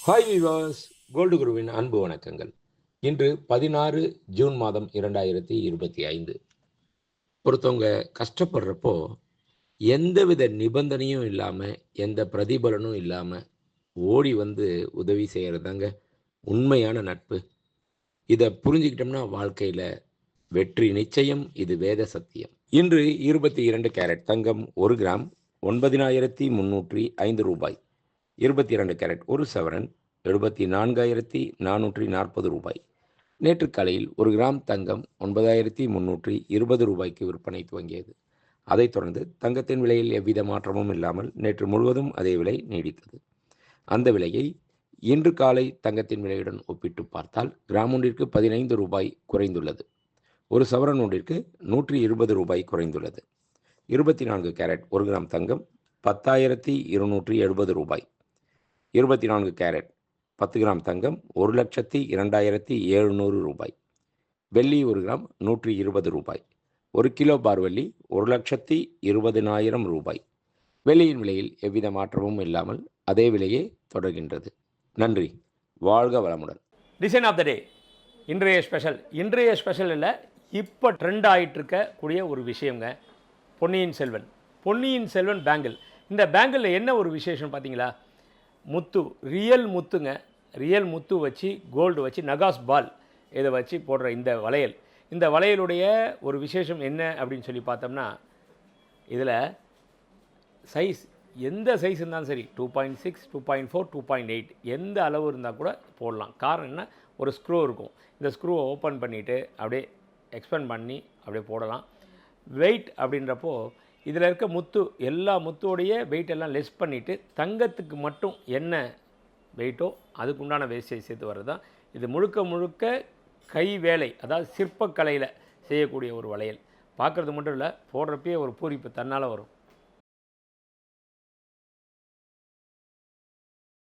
Hi விவாஸ், gold குருவின் அன்பு வணக்கங்கள். இன்று 16 ஜூன் மாதம் 2025. ஒருத்தவங்க கஷ்டப்படுறப்போ எந்தவித நிபந்தனையும் இல்லாம, எந்த பிரதிபலனும் இல்லாம ஓடி வந்து உதவி செய்யறதுதாங்க உண்மையான நட்பு. இத புரிஞ்சுக்கிட்டோம்னா வாழ்க்கையில வெற்றி நிச்சயம். இது வேத சத்தியம். இன்று 22 கேரட் தங்கம் 1 கிராம் ரூ. 9305. 22 கேரட் 1 சவரன் ரூ. 74,440. நேற்று காலையில் 1 கிராம் தங்கம் ரூ. 9,320 விற்பனை துவங்கியது. அதைத் தொடர்ந்து தங்கத்தின் விலையில் எவ்வித மாற்றமும் இல்லாமல் நேற்று முழுவதும் அதே விலை நீடித்தது. அந்த விலையை இன்று காலை தங்கத்தின் விலையுடன் ஒப்பிட்டு பார்த்தால் கிராம் ஒன்றிற்கு ரூ. 15 குறைந்துள்ளது. ஒரு சவரன் ஒன்றிற்கு ரூ. 120 குறைந்துள்ளது. 24 கேரட் 1 கிராம் தங்கம் ரூ. 10,270. 24 கேரட் 10 கிராம் தங்கம் ரூ. 1,02,700. வெள்ளி 1 கிராம் ரூ. 120. 1 கிலோ பார் வெள்ளி ரூ. 1,20,000. வெள்ளியின் விலையில் எவ்வித மாற்றமும் இல்லாமல் அதே விலையே தொடர்கின்றது. நன்றி. வாழ்க வளமுடன். டிசைன் ஆஃப் த டே இன்றைய ஸ்பெஷல் இல்லை, இப்போ ட்ரெண்ட் ஆகிட்டு இருக்கக்கூடிய ஒரு விஷயங்க. பொன்னியின் செல்வன் பேங்கிள். இந்த பேங்கிளில் என்ன ஒரு விசேஷம் பார்த்தீங்களா? முத்து, ரியல் முத்துங்க. ரியல் முத்து வச்சு, கோல்டு வச்சு, நகாஸ் பால் இதை வச்சு போடுற இந்த வளையலுடைய ஒரு விசேஷம் என்ன அப்படின்னு சொல்லி பார்த்தோம்னா, இதில் சைஸ் எந்த சைஸ் இருந்தாலும் சரி, 2.6, 2.4, 2.8 எந்த அளவு இருந்தால் கூட போடலாம். காரணம் என்ன, ஒரு ஸ்க்ரூ இருக்கும். இந்த ஸ்க்ரூவை ஓப்பன் பண்ணிவிட்டு அப்படியே எக்ஸ்பேண்ட் பண்ணி அப்படியே போடலாம். வெயிட் அப்படின்றப்போ இதில் இருக்க முத்து, எல்லா முத்தோடைய வெயிட் எல்லாம் லெஸ் பண்ணிவிட்டு தங்கத்துக்கு மட்டும் என்ன வெயிட்டோ அதுக்குண்டான வேஸ்டேஜ் சேர்த்து வர்றது தான் இது. முழுக்க கை வேலை, அதாவது சிற்பக்கலையில் செய்யக்கூடிய ஒரு வளையல். பார்க்குறது மட்டும் இல்லை, போடுறப்பயே ஒரு பூரிப்பு தன்னால் வரும்.